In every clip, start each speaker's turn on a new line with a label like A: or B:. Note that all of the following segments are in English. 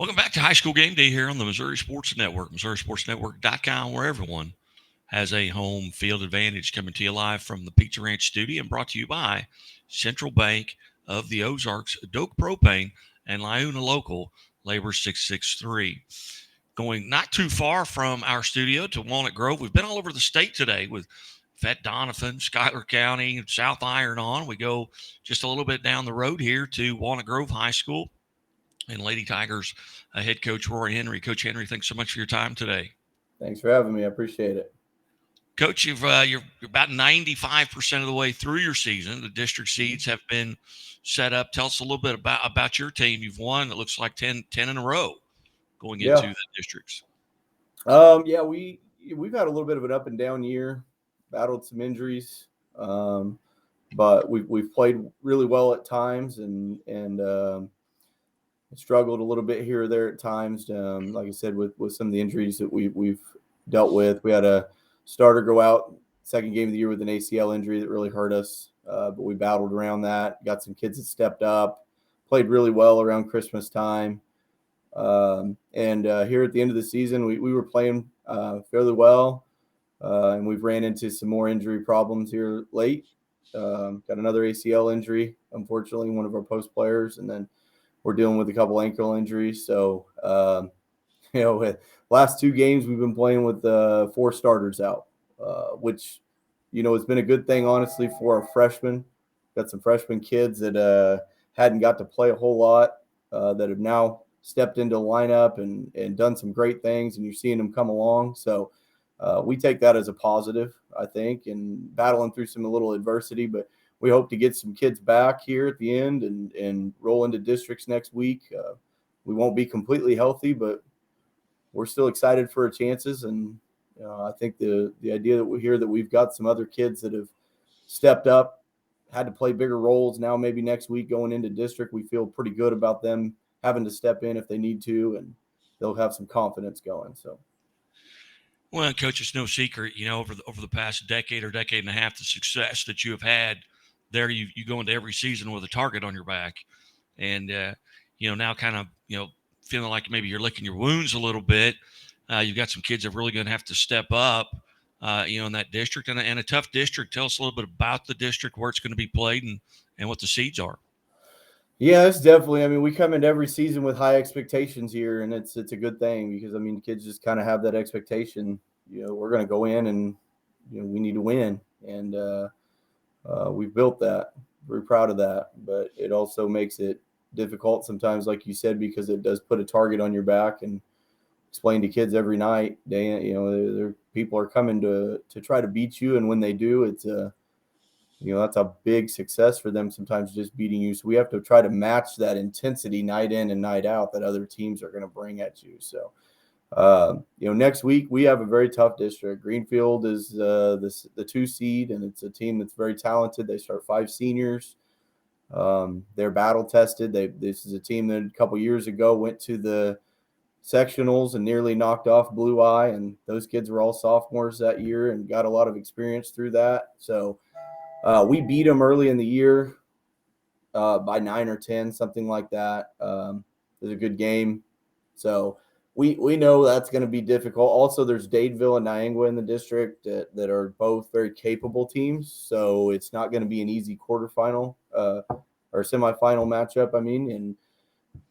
A: Welcome back to High School Game Day here on the Missouri Sports Network, MissouriSportsNetwork.com, where everyone has a home field advantage. Coming to you live from the Pizza Ranch studio and brought to you by Central Bank of the Ozarks, Doak Propane, and Liuna Local Labor 663. Going not too far from our studio to Walnut Grove. We've been all over the state today with Fett Donovan, Schuyler County, South Iron on. We go just a little bit down the road here to Walnut Grove High School and Lady Tigers head coach Rory Henry. Coach Henry, thanks so much for your time today.
B: Thanks for having me. I appreciate it.
A: Coach, you're about 95% of the way through your season. The district seeds have been set up. Tell us a little bit about your team. You've won, it looks like 10 in a row going into
B: Yeah.
A: the districts.
B: Yeah, we've had a little bit of an up and down year, battled some injuries, but we've played really well at times and struggled a little bit here or there at times. Like I said, with some of the injuries that we've dealt with, we had a starter go out second game of the year with an ACL injury that really hurt us, but we battled around that. Got some kids that stepped up, played really well around Christmas time. And here at the end of the season, we were playing fairly well, and we've ran into some more injury problems here late. Got another ACL injury, unfortunately, one of our post players, and then we're dealing with a couple ankle injuries. So, with last two games, we've been playing with four starters out, which, has been a good thing, honestly, for our freshmen. Got some freshman kids that hadn't got to play a whole lot that have now stepped into the lineup and done some great things, and you're seeing them come along. So we take that as a positive, I think, and battling through some little adversity, but we hope to get some kids back here at the end and roll into districts next week. We won't be completely healthy, but we're still excited for our chances. And I think the idea that we hear that we've got some other kids that have stepped up, had to play bigger roles now, maybe next week going into district, we feel pretty good about them having to step in if they need to, and they'll have some confidence going. So.
A: Well, Coach, it's no secret, over the past decade or decade and a half, the success that you have had there, you go into every season with a target on your back. And, now kind of, feeling like maybe you're licking your wounds a little bit. You've got some kids that are really going to have to step up, in that district and a tough district. Tell us a little bit about the district, where it's going to be played and what the seeds are.
B: Yeah, it's definitely. I mean, we come into every season with high expectations here, and it's a good thing because kids just kind of have that expectation. We're going to go in and we need to win, and we've built that. Very proud of that, but it also makes it difficult sometimes, like you said, because it does put a target on your back. And explain to kids every night, people are coming to try to beat you, and when they do, it's that's a big success for them sometimes, just beating you. So we have to try to match that intensity night in and night out that other teams are going to bring at you. So, next week we have a very tough district. Greenfield is the 2 seed, and it's a team that's very talented. They start 5 seniors. They're battle tested. This is a team that a couple years ago went to the sectionals and nearly knocked off Blue Eye, and those kids were all sophomores that year and got a lot of experience through that. So we beat them early in the year by 9 or 10, something like that. It was a good game. So we know that's going to be difficult. Also, there's Dadeville and Niangua in the district that are both very capable teams. So it's not going to be an easy quarterfinal or semifinal matchup, and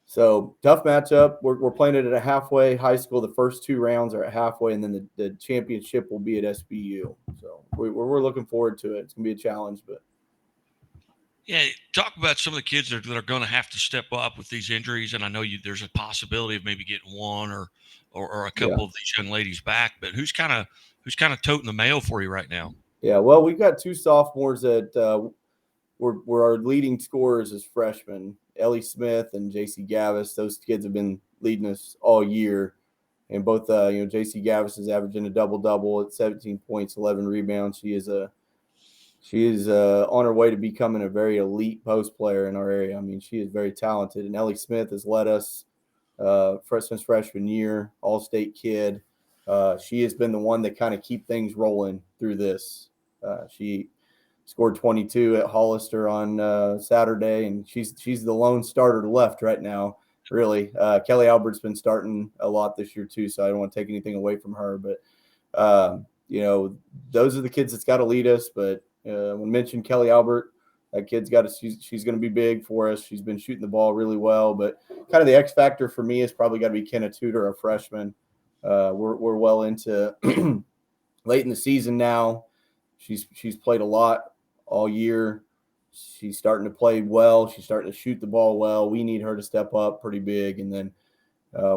B: so tough matchup. We're playing it at a halfway high school. The first 2 rounds are at halfway, and then the championship will be at SBU. So we're looking forward to it. It's going to be a challenge, but
A: Yeah, talk about some of the kids that are going to have to step up with these injuries. And I know there's a possibility of maybe getting one or a
B: yeah,
A: couple of these young ladies back. But who's kind of toting the mail for you right now?
B: yeah. Well, we've got 2 sophomores that were our leading scorers as freshmen. Ellie Smith and JC Gavis. Those kids have been leading us all year. And both, JC Gavis is averaging a double double at 17 points, 11 rebounds. She is on her way to becoming a very elite post player in our area. She is very talented. And Ellie Smith has led us freshman year, all-state kid. She has been the one that kind of keep things rolling through this. She scored 22 at Hollister on Saturday, and she's the lone starter left right now. really. Kelly Albert's been starting a lot this year too, so I don't want to take anything away from her. But those are the kids that's got to lead us. But when mentioned Kelly Albert, that kid's got to. She's going to be big for us. She's been shooting the ball really well. But kind of the X factor for me is probably got to be Kenna Tudor, a freshman. We're well into late in the season now. She's played a lot all year. She's starting to play well. She's starting to shoot the ball well. We need her to step up pretty big. And then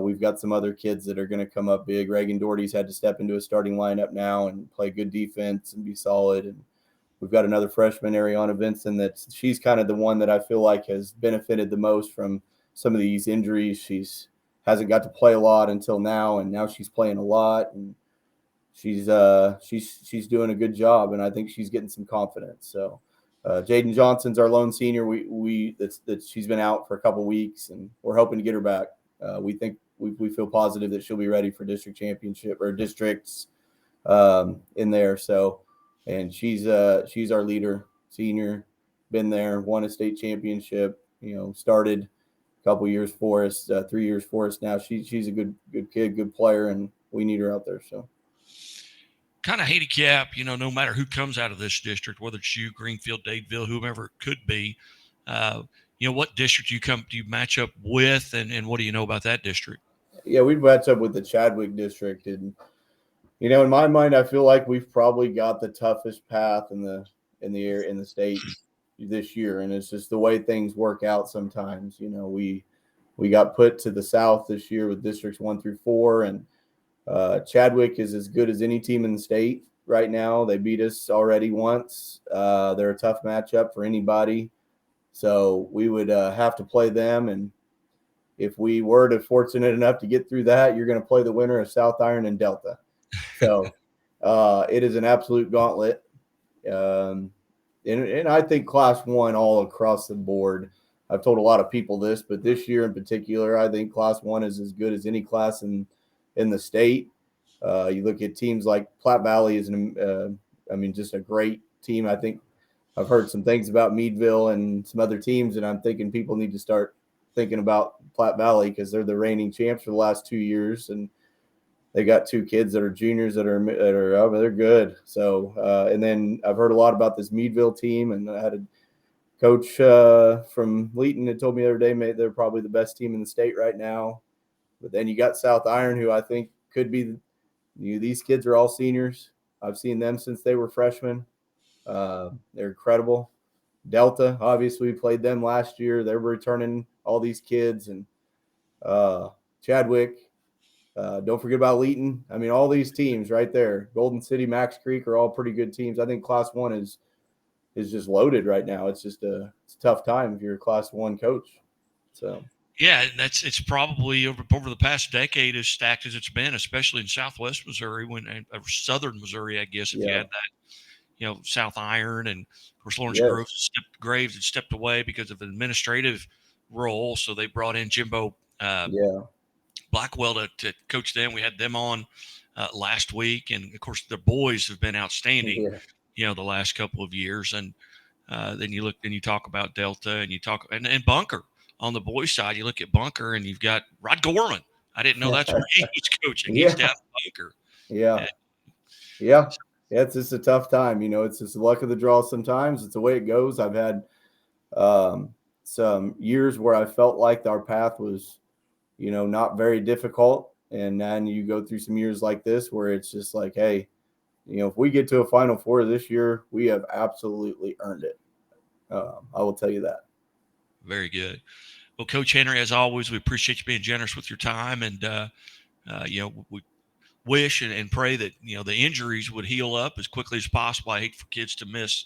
B: we've got some other kids that are going to come up big. Reagan Doherty's had to step into a starting lineup now and play good defense and be solid. And we've got another freshman, Ariana Vincent, she's kind of the one that I feel like has benefited the most from some of these injuries. She's hasn't got to play a lot until now, and now she's playing a lot, and she's doing a good job, and I think she's getting some confidence. So Jaden Johnson's our lone senior. That she's been out for a couple weeks, and we're hoping to get her back. We think we feel positive that she'll be ready for district championship or districts in there. So, and she's our leader, senior, been there, won a state championship. Started a couple years for us, 3 years for us now. She's a good kid, good player, and we need her out there. So.
A: Kind of handicap, no matter who comes out of this district, whether it's you, Greenfield, Dadeville, whomever it could be, what district do you match up with, and what do you know about that district?
B: Yeah, we match up with the Chadwick district, and in my mind, I feel like we've probably got the toughest path in the state this year, and it's just the way things work out sometimes. We got put to the south this year with districts 1 through 4, and Chadwick is as good as any team in the state right now. They beat us already once. They're a tough matchup for anybody. So we would have to play them. And if we were fortunate enough to get through that, you're going to play the winner of South Iron and Delta. So it is an absolute gauntlet. And I think Class 1 all across the board. I've told a lot of people this, but this year in particular, I think Class 1 is as good as any class in the state. You look at teams like Platte Valley is just a great team. I think I've heard some things about Meadville and some other teams, and I'm thinking people need to start thinking about Platte Valley because they're the reigning champs for the last 2 years, and they got 2 kids that are juniors that are they're good. So and then I've heard a lot about this Meadville team, and I had a coach from Leeton that told me the other day they're probably the best team in the state right now. But then you got South Iron, who I think could be. These kids are all seniors. I've seen them since they were freshmen. They're incredible. Delta, obviously, we played them last year. They're returning all these kids, and Chadwick. Don't forget about Leeton. All these teams right there. Golden City, Max Creek are all pretty good teams. I think Class 1 is just loaded right now. It's just it's a tough time if you're a Class 1 coach. So.
A: Yeah, it's probably over the past decade as stacked as it's been, especially in Southwest Missouri Southern Missouri, I guess, if you had that, South Iron, and of course Lawrence Graves had stepped away because of an administrative role, so they brought in Jimbo Blackwell to coach them. We had them on last week, and of course the boys have been outstanding, the last couple of years, and then you talk about Delta, and you talk and Bunker. On the boys' side, you look at Bunker, and you've got Rod Gorman. I didn't know that's where he was coaching. He's down at Bunker.
B: Yeah. It's just a tough time. It's just the luck of the draw sometimes. It's the way it goes. I've had some years where I felt like our path was, not very difficult. And then you go through some years like this where it's just like, hey, if we get to a Final Four this year, we have absolutely earned it. I will tell you that.
A: Very good. Well, Coach Henry, as always, we appreciate you being generous with your time, and we wish and pray that the injuries would heal up as quickly as possible. I hate for kids to miss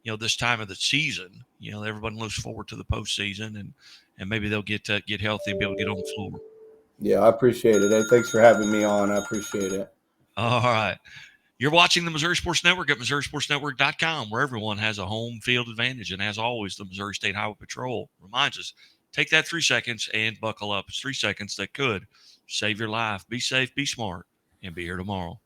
A: this time of the season. Everyone looks forward to the postseason, and maybe they'll get healthy and be able to get on the floor.
B: Yeah, I appreciate it. Hey, thanks for having me on. I appreciate it.
A: All right. You're watching the Missouri Sports Network at MissouriSportsNetwork.com, where everyone has a home field advantage. And as always, the Missouri State Highway Patrol reminds us, take that 3 seconds and buckle up. It's 3 seconds that could save your life. Be safe, be smart, and be here tomorrow.